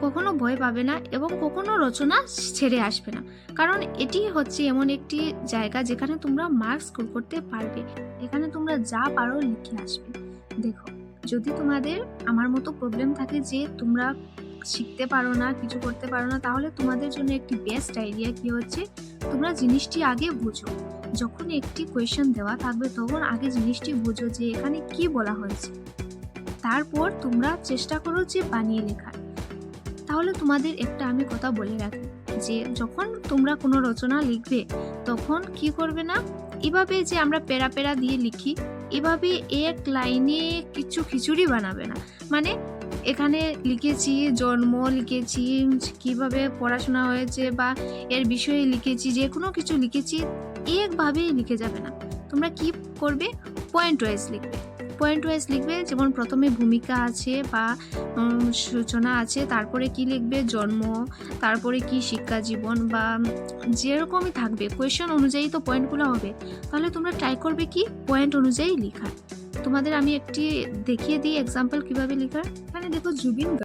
কখনো ভয় পাবে না এবং কখনো রচনা ছেড়ে আসবে না, কারণ এটি হচ্ছে এমন একটি জায়গা যেখানে তোমরা মার্কস স্কোর করতে পারবে। এখানে তোমরা যা পারো লিখে আসবে। দেখো, যদি তোমাদের আমার মতো প্রবলেম থাকে যে তোমরা শিখতে পারো না, কিছু করতে পারো না, তাহলে তোমাদের জন্য একটি বেস্ট আইডিয়া কি হচ্ছে, তোমরা জিনিসটি আগে বুঝো। যখন একটি কোয়েশ্চেন দেওয়া থাকবে তখন আগে জিনিসটি বুঝো যে এখানে কি বলা হয়েছে, তারপর তোমরা চেষ্টা করো যে বানিয়ে লেখার। তাহলে তোমাদের একটা আমি কথা বলে রাখি, যে যখন তোমরা কোনো রচনা লিখবে তখন কি করবে না, এভাবে যে আমরা প্যারা প্যারা দিয়ে লিখি, এভাবে এক লাইনে কিছু খিচুড়ি বানাবে না। মানে এখানে লিখেছি জন্ম, লিখেছি কিভাবে পড়াশোনা হয়েছে, বা এর বিষয়ে লিখেছি, যে কোনো কিছু লিখেছি, একভাবেই লিখে যাবে না। তোমরা কি করবে, পয়েন্ট ওয়াইজ লিখবে। পয়েন্ট ওয়াইজ লিখবে, যেমন প্রথমে ভূমিকা আছে বা সূচনা আছে, তারপরে কি লিখবে, জন্ম, তারপরে কি শিক্ষা জীবন, বা যেরকমই থাকবে কোয়েশ্চেন অনুযায়ী তো পয়েন্টগুলো হবে। তাহলে তোমরা ট্রাই করবে কি পয়েন্ট অনুযায়ী লেখার। তোমাদের আমি একটি দেখিয়ে দিই এক্সাম্পল কিভাবে লেখার। এখানে দেখো জুবিন